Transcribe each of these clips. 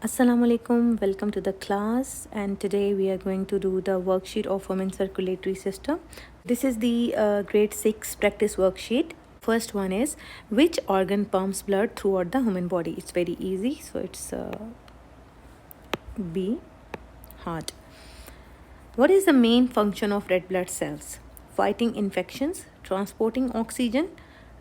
Assalamu alaikum, welcome to the class, and today we are going to do the worksheet of women's circulatory system. This is the grade 6 practice worksheet. First one is which organ pumps blood throughout the human body. It's very easy, so it's B, heart. What is the main function of red blood cells? Fighting infections, transporting oxygen,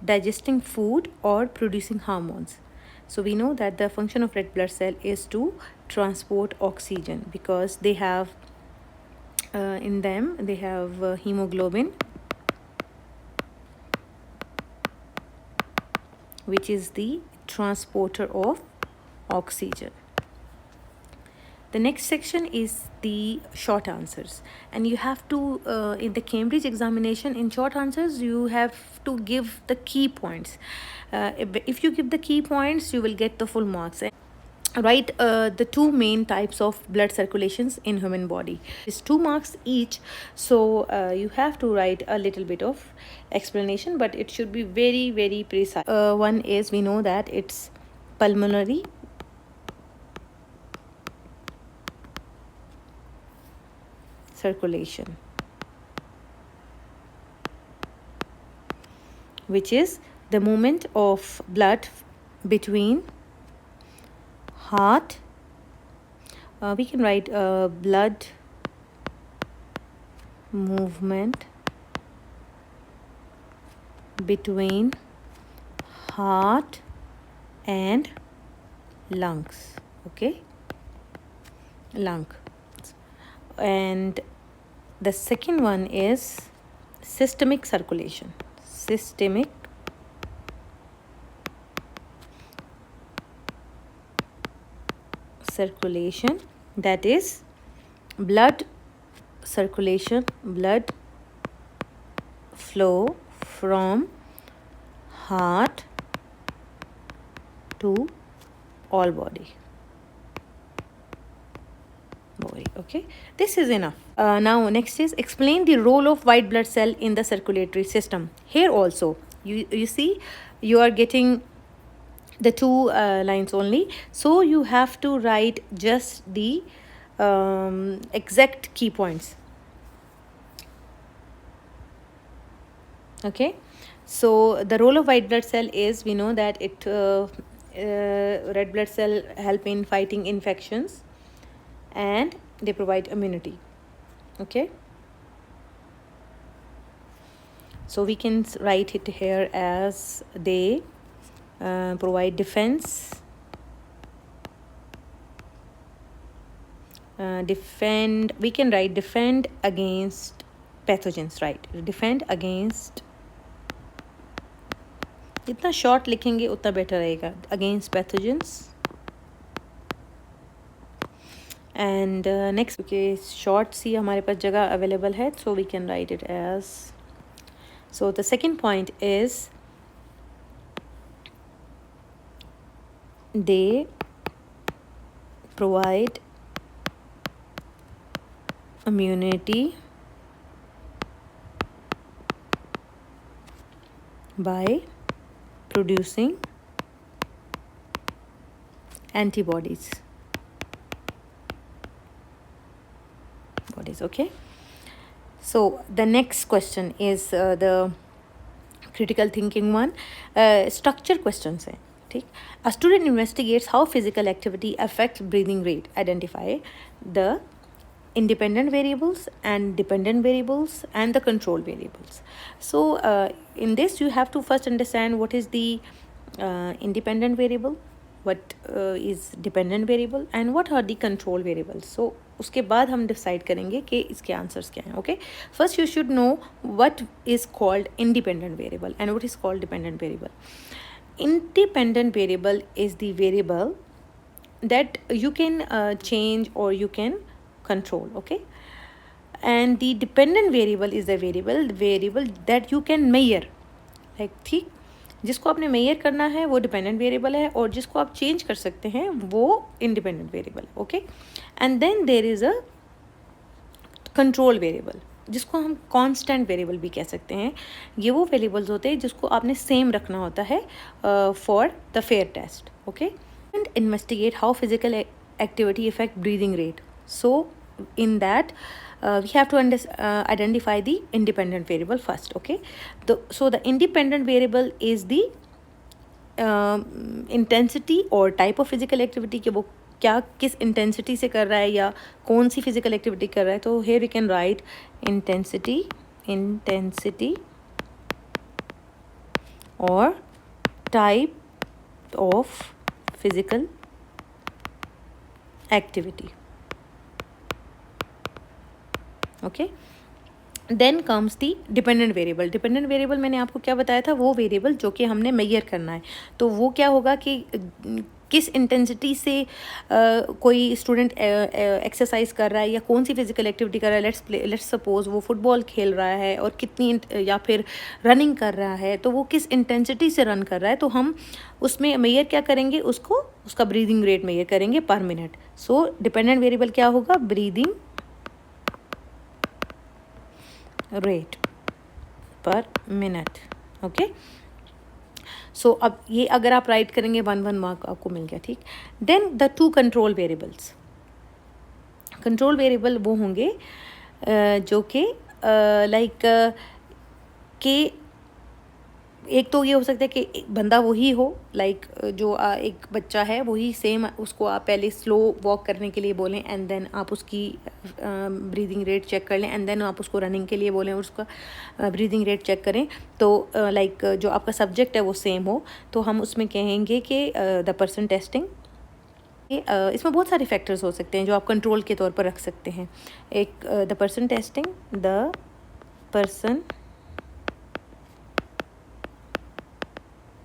digesting food, or producing hormones. So we know that the function of red blood cell is to transport oxygen because they have in them they have hemoglobin, which is the transporter of oxygen. The next section is the short answers, and you have to in the Cambridge examination, in short answers you have to give the key points. If you give the key points, you will get the full marks. Write the two main types of blood circulations in human body. It's 2 marks each, so you have to write a little bit of explanation, but it should be very precise. One is, we know that it's pulmonary, circulation, which is the movement of blood between heart. We can write blood movement between heart and lungs. Okay, lung. And the second one is systemic circulation. Systemic circulation, that is blood circulation, blood flow from heart to all body. Okay, this is enough. Now next is explain the role of white blood cell in the circulatory system. Here also you see you are getting the two lines only, so you have to write just the exact key points. Okay, so the role of white blood cell is, we know that it red blood cell help in fighting infections and they provide immunity. Okay, so we can write it here as they provide defense, defend. We can write defend against pathogens, right? Defend against, जितना short लिखेंगे उतना better रहेगा, against pathogens. And next, okay, short सी हमारे पास जगह available है, so we can write it as, so the second point is they provide immunity by producing antibodies. Okay, so the next question is the critical thinking one. Structure questions है, ठीक. A student investigates how physical activity affects breathing rate. Identify the independent variables and dependent variables and the control variables. So in this you have to first understand what is the independent variable, what is dependent variable, and what are the control variables. So उसके बाद हम decide करेंगे कि इसके answers क्या हैं. Okay, first you should know what is called independent variable and what is called dependent variable. Independent variable is the variable that you can change or you can control. Okay, and the dependent variable is the variable that you can measure. Like, ठीक, जिसको आपने major करना है वो dependent variable है, और जिसको आप चेंज कर सकते हैं वो independent variable. Okay, and then there is a control variable, जिसको हम कांस्टेंट वेरिएबल भी कह सकते हैं. ये वो वेरिएबल्स होते हैं जिसको आपने सेम रखना होता है for the fair test. Okay, and investigate how physical activity affect breathing rate? So in that we have to identify the independent variable first. Okay, so the independent variable is the intensity और type of physical activity कि वो क्या किस intensity से कर रहा है या कौन सी फिजिकल एक्टिविटी कर रहा है. तो here we can write intensity और type of physical activity. Okay, then comes the dependent variable. Dependent variable मैंने आपको क्या बताया था, वो वेरिएबल जो कि हमने मेजर करना है. तो वो क्या होगा कि किस इंटेंसिटी से कोई स्टूडेंट एक्सरसाइज कर रहा है या कौन सी फिजिकल एक्टिविटी कर रहा है. लेट्स सपोज वो फुटबॉल खेल रहा है और कितनी या फिर रनिंग कर रहा है, तो वो किस इंटेंसिटी से रन कर रहा है. तो हम उसमें मेजर क्या करेंगे, उसका ब्रीदिंग रेट मेजर करेंगे पर मिनट. सो डिपेंडेंट वेरिएबल क्या होगा, breathing rate per minute. Okay, so अब ये अगर आप राइट करेंगे 1 मार्क आपको मिल गया. ठीक, then the 2 control variables. Control variable वो होंगे जो कि लाइक के एक तो ये हो सकता है कि एक बंदा वही हो, लाइक जो एक बच्चा है वही सेम, उसको आप पहले स्लो वॉक करने के लिए बोलें एंड देन आप उसकी ब्रीदिंग रेट चेक कर लें एंड देन आप उसको रनिंग के लिए बोलें और उसका ब्रीदिंग रेट चेक करें. तो लाइक जो आपका सब्जेक्ट है वो सेम हो, तो हम उसमें कहेंगे कि द पर्सन टेस्टिंग. इसमें बहुत सारे फैक्टर्स हो सकते हैं जो आप कंट्रोल के तौर पर रख सकते हैं. एक the person testing, the person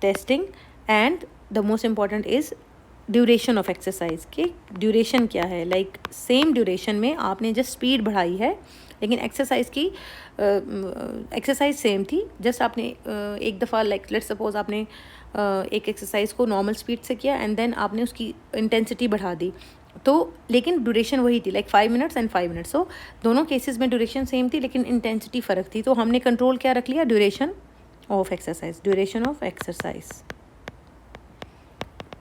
testing and the most important is duration of exercise. की ड्यूरेशन क्या है, लाइक सेम ड्यूरेशन में आपने जस्ट स्पीड बढ़ाई है लेकिन एक्सरसाइज की एक्सरसाइज सेम थी, जस्ट आपने एक दफ़ा लाइक लेट्स सपोज आपने एक एक्सरसाइज को नॉर्मल स्पीड से किया एंड देन आपने उसकी इंटेंसिटी बढ़ा दी, तो लेकिन ड्यूरेशन वही थी, लाइक 5 मिनट्स एंड 5 मिनट्स. सो दोनों केसेस में ड्यूरेशन सेम थी लेकिन इंटेंसिटी फ़र्क थी. तो हमने कंट्रोल क्या रख लिया, duration of exercise, duration of exercise.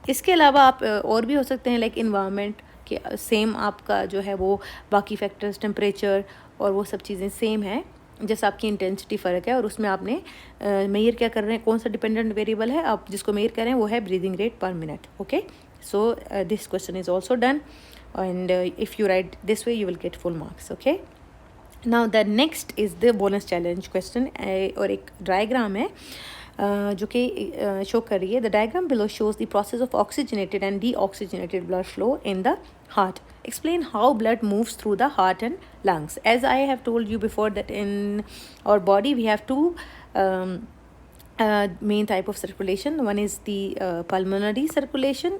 इसके अलावा आप और भी हो सकते हैं लाइक इन्वायरमेंट के सेम आपका जो है वो बाकी फैक्टर्स, टेम्परेचर और वो सब चीज़ें सेम है, जैसे आपकी इंटेंसिटी फ़र्क है और उसमें आपने मेजर क्या कर रहे हैं, कौन सा डिपेंडेंट वेरिएबल है आप जिसको मेजर कर रहे हैं, वो है breathing rate per minute. Okay, so this question is also done and if you right this way you will get full marks. Okay, now the next is the bonus challenge question और एक diagram है जो कि show कर रही है. The diagram below shows the process of oxygenated and deoxygenated blood flow in the heart. Explain how blood moves through the heart and lungs. As I have told you before that in our body we have two main type of circulation. One is the pulmonary circulation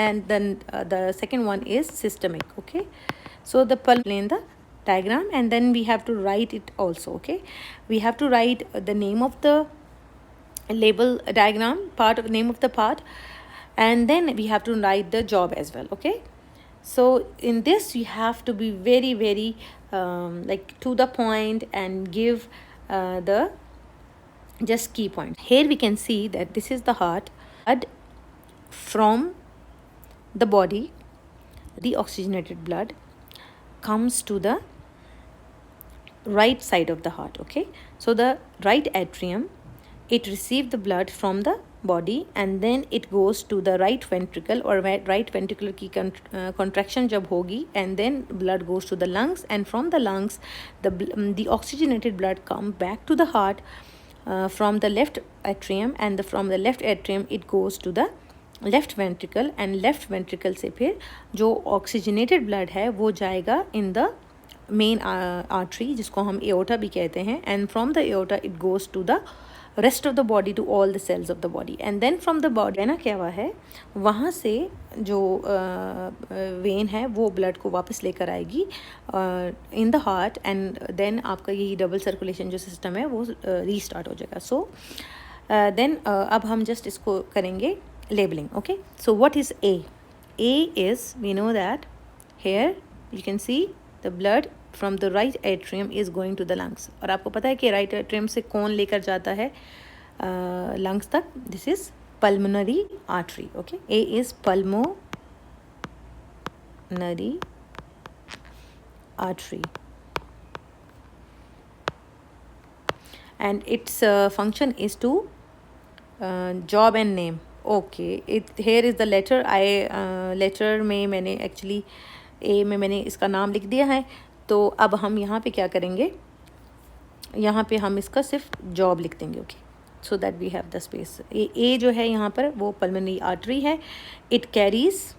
and then the second one is systemic. Okay, so the pulmonary in the diagram and then we have to write it also. Okay, we have to write the name of the label diagram part of name of the part and then we have to write the job as well. Okay, so in this you have to be very very like to the point and give the just key point. Here we can see that this is the heart. Blood from the body, the oxygenated blood comes to the right side of the heart. Okay, so the right atrium, it receives the blood from the body and then it goes to the right ventricle or right ventricular की contraction जब होगी and then blood goes to the lungs and from the lungs the oxygenated blood come back to the heart from the left atrium and from the left atrium it goes to the left ventricle and left ventricle से फिर जो oxygenated blood है वो जाएगा in the main artery जिसको हम aorta भी कहते हैं and from the aorta it goes to the rest of the body to all the cells of the body and then from the body है ना क्या हुआ है, वहाँ से जो वेन है वो ब्लड को वापस लेकर आएगी in the heart and then आपका यही डबल सर्कुलेशन जो सिस्टम है वो रीस्टार्ट हो जाएगा. सो देन अब हम जस्ट इसको करेंगे labelling. Okay, so what is A? A is we know that here you can see the blood from the right atrium is going to the lungs. और आपको पता है कि right atrium से कौन लेकर जाता है lungs तक? This is pulmonary artery. Okay, A is pulmonary pulmonary artery, and its function is to job and name. Okay, it here is the letter. Letter में मैंने एक्चुअली ए में मैंने इसका नाम लिख दिया है. तो अब हम यहाँ पे क्या करेंगे, यहाँ पे हम इसका सिर्फ जॉब लिख देंगे. Okay, so that we have the space. ए जो है यहाँ पर वो पल्मोनरी आर्टरी है. It carries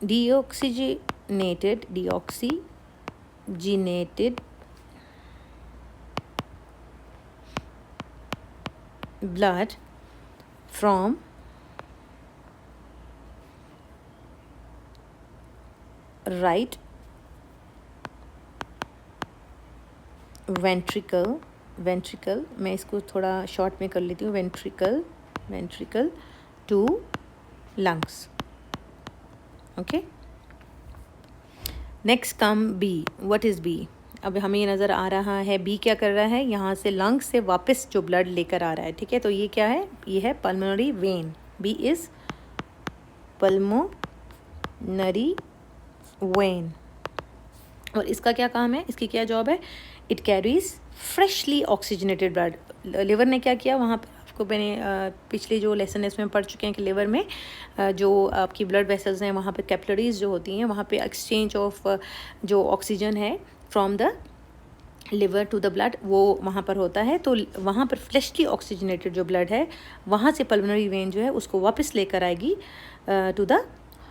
deoxygenated blood from right ventricle मैं इसको थोड़ा शॉर्ट में कर लेती हूँ. ventricle to lungs. Okay, next come B. What is B? अब हमें ये नज़र आ रहा है बी क्या कर रहा है, यहाँ से लंग्स से वापस जो ब्लड लेकर आ रहा है. ठीक है, तो ये क्या है, ये है pulmonary vein. B is pulmonary vein. और इसका क्या काम है, इसकी क्या जॉब है? It carries freshly oxygenated blood. Liver ने क्या किया, वहाँ पर आपको मैंने पिछले जो लेसन है इसमें पढ़ चुके हैं कि लिवर में जो आपकी ब्लड वेसल्स हैं वहाँ पे कैपिलरीज जो होती हैं वहाँ पे एक्सचेंज ऑफ जो ऑक्सीजन है from the liver to the blood वो वहाँ पर होता है. तो वहाँ पर फ्रेशली ऑक्सीजनेटेड जो ब्लड है वहाँ से पल्मोनरी वेन जो है उसको वापस लेकर आएगी to the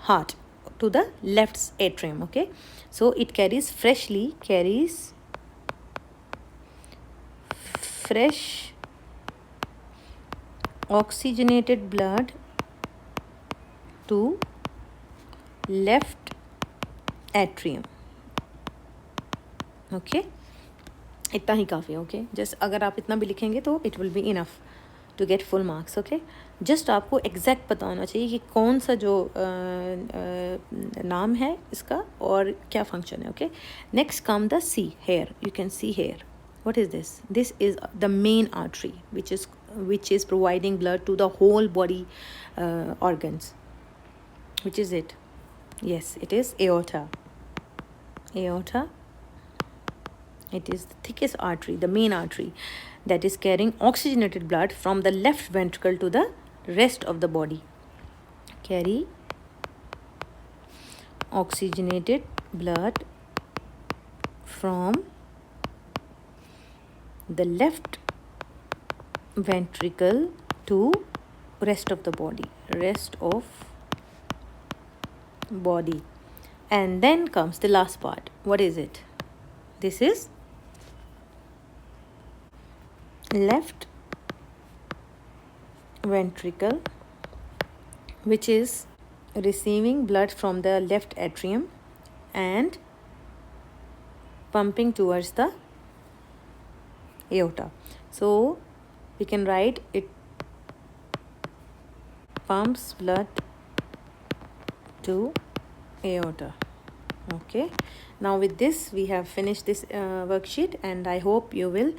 heart, to the left atrium. Okay, so it carries fresh oxygenated blood to left atrium. Okay, इतना ही काफ़ी है. ओके, जस्ट अगर आप इतना भी लिखेंगे तो it will be enough to get full marks. Okay, just आपको एग्जैक्ट पता होना चाहिए कि कौन सा जो नाम है इसका और क्या फंक्शन है. Okay, next come the C. Here, you can see here. What is this? This is the main artery which is providing blood to the whole body organs. Which is it? Yes, it is aorta. It is the thickest artery, the main artery that is carrying oxygenated blood from the left ventricle to the rest of the body. Carry oxygenated blood from the left ventricle to rest of the body. And then comes the last part. What is it? This is left ventricle, which is receiving blood from the left atrium and pumping towards the aorta. So we can write it pumps blood to aorta. Okay, now with this we have finished this worksheet and I hope you will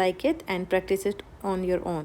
like it and practice it on your own.